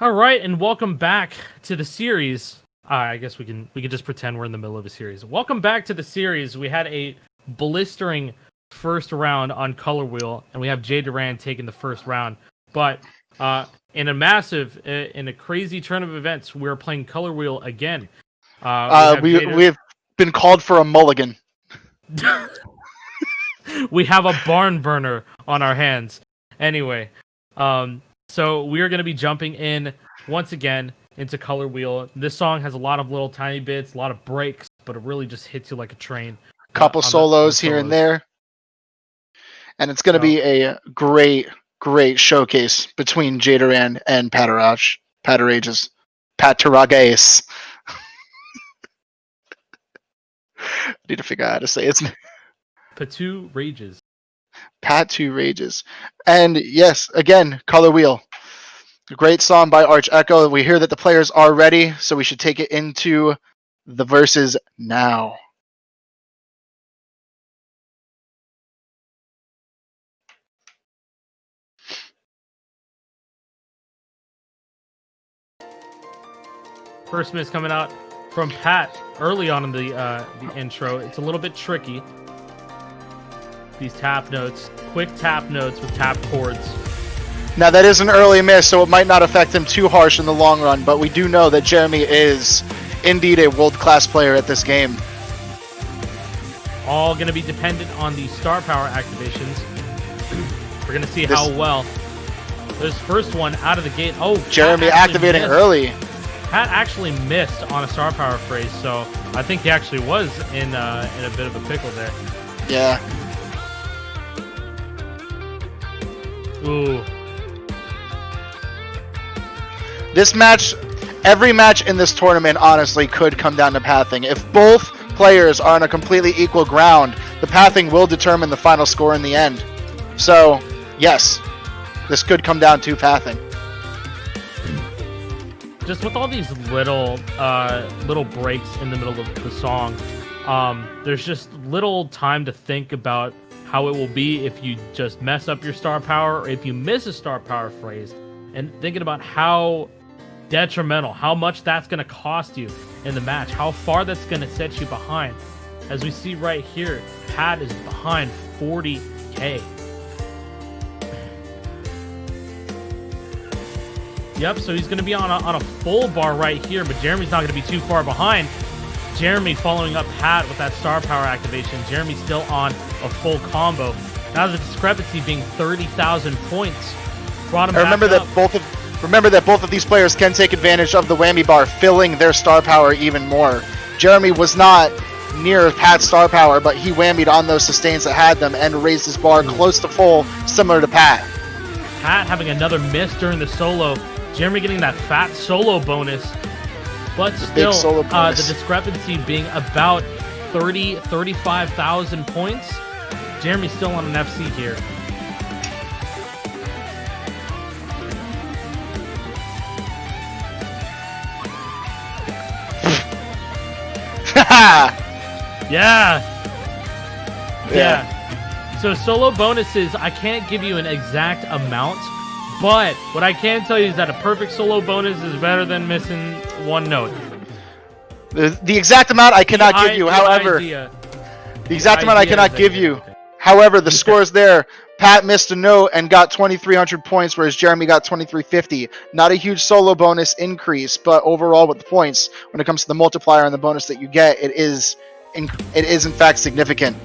All right, and welcome back to the series. I guess we can just pretend we're in the middle of a series. Welcome back to the series. We had a blistering first round on Color Wheel, and we have JRabes taking the first round. But in a crazy turn of events, we're playing Color Wheel again. We've been called for a mulligan. We have a barn burner on our hands. Anyway, so we are going to be jumping in once again into Color Wheel. This song has a lot of little tiny bits, a lot of breaks, but it really just hits you like a train. Couple solos here and there. And it's going to be a great showcase between JRabes and Patarages. I need to figure out how to say its name. Patarages. Patarages. And yes, again, Color Wheel. A great song by Arch Echo. We hear that the players are ready, so we should take it into the verses now. First miss coming out from Pat early on in the intro. It's a little bit tricky. These tap notes, quick tap notes with tap chords. Now that is an early miss, so it might not affect him too harsh in the long run, but we do know that Jeremy is indeed a world-class player at this game. All going to be dependent on the star power activations. We're going to see how well. This first one out of the gate. Oh, Jeremy activating early. Pat actually missed on a star power phrase, so I think he actually was in a bit of a pickle there. Yeah. Ooh. This match, every match in this tournament, honestly, could come down to pathing. If both players are on a completely equal ground, the pathing will determine the final score in the end. So, yes, this could come down to pathing. Just with all these little breaks in the middle of the song, there's just little time to think about how it will be if you just mess up your star power or if you miss a star power phrase, and thinking about how detrimental, how much that's going to cost you in the match, how far that's going to set you behind. As we see right here, Pat is behind 40K. Yep, so he's going to be on a full bar right here, but Jeremy's not going to be too far behind. Jeremy following up Pat with that star power activation. Jeremy's still on a full combo. Now the discrepancy being 30,000 points. Brought him remember that both of these players can take advantage of the whammy bar, filling their star power even more. Jeremy was not near Pat's star power, but he whammied on those sustains that had them and raised his bar close to full, similar to Pat. Pat having another miss during the solo. Jeremy getting that fat solo bonus, but still the discrepancy being about 35,000 points. Jeremy's still on an FC here. Yeah. So solo bonuses, I can't give you an exact amount, but what I can tell you is that a perfect solo bonus is better than missing one note. The exact amount I cannot give you, however. The exact amount I cannot give you. However, the score is there. Pat missed a note and got 2,300 points, whereas Jeremy got 2,350. Not a huge solo bonus increase, but overall with the points, when it comes to the multiplier and the bonus that you get, it is in fact significant.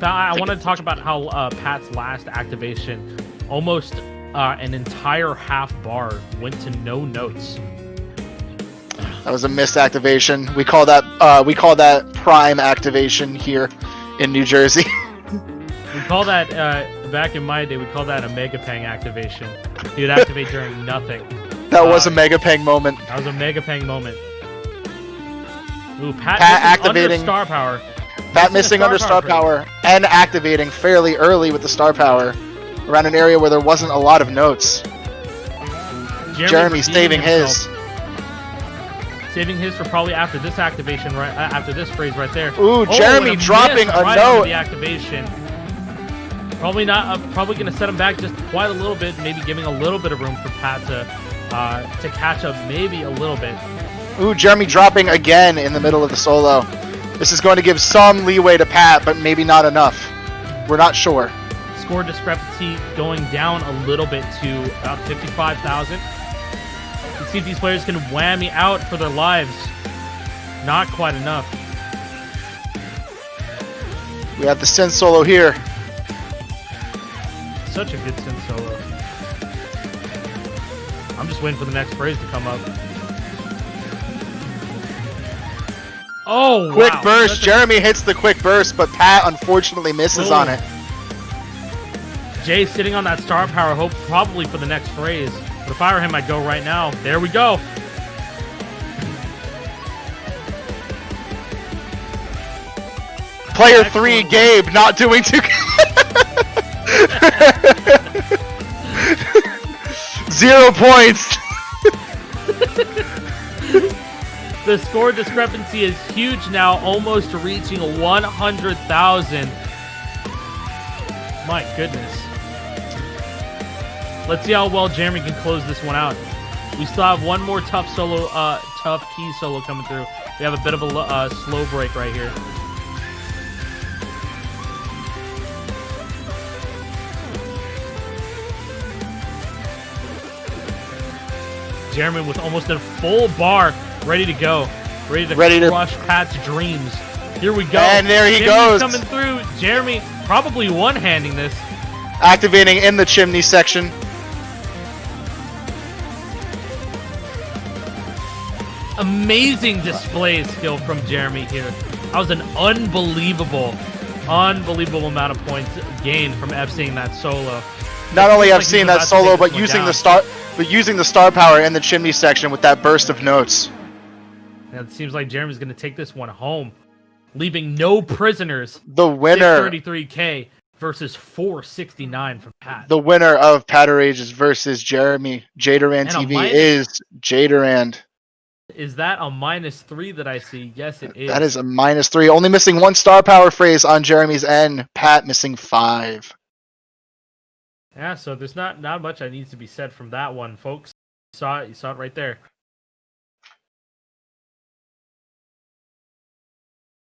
I want to talk about how Pat's last activation, almost an entire half bar, went to no notes. That was a missed activation. We call that prime activation here in New Jersey. We call that back in my day. We call that a Mega Pang activation. He would activate during nothing. That was a Mega Pang moment. That was a Mega Pang moment. Ooh, Pat activating under star power. Pat missing under star power and activating fairly early with the star power around an area where there wasn't a lot of notes. Jeremy saving his. Saving his for probably after this activation, right after this phrase right there. Ooh, Jeremy dropping a note. The activation. Probably not. Probably going to set him back just quite a little bit, maybe giving a little bit of room for Pat to catch up, maybe a little bit. Ooh, Jeremy dropping again in the middle of the solo. This is going to give some leeway to Pat, but maybe not enough. We're not sure. Score discrepancy going down a little bit to about 55,000. Let's see if these players can whammy out for their lives. Not quite enough. We have the synth solo here. Such a good synth solo. I'm just waiting for the next phrase to come up. Oh, quick wow. burst. Jeremy hits the quick burst, but Pat unfortunately misses on it. Jay sitting on that star power, hope probably for the next phrase. But if I were him, I'd go right now. There we go. Player 3, Gabe, not doing too good. 0 points. The score discrepancy is huge now, almost reaching 100,000. My goodness. Let's see how well Jeremy can close this one out. We still have one more tough solo, tough key solo coming through. We have a bit of a slow break right here. Jeremy with almost a full bar, ready to go, ready to crush Pat's dreams. Here we go. And there he goes. Coming through. Jeremy probably one-handing this. Activating in the chimney section. Amazing display of skill from Jeremy here. That was an unbelievable amount of points gained from FCing that solo. Not only FCing that solo, but using the star power in the chimney section with that burst of notes. And it seems like Jeremy's going to take this one home, leaving no prisoners. The winner, 633K versus 469 from Pat. The winner of Paterages versus Jeremy JRabes TV is JRabes. Is that a -3 that I see? Yes, it is. That is a -3. Only missing one star power phrase on Jeremy's end. Pat missing 5. Yeah, so there's not much that needs to be said from that one, folks. You saw it right there.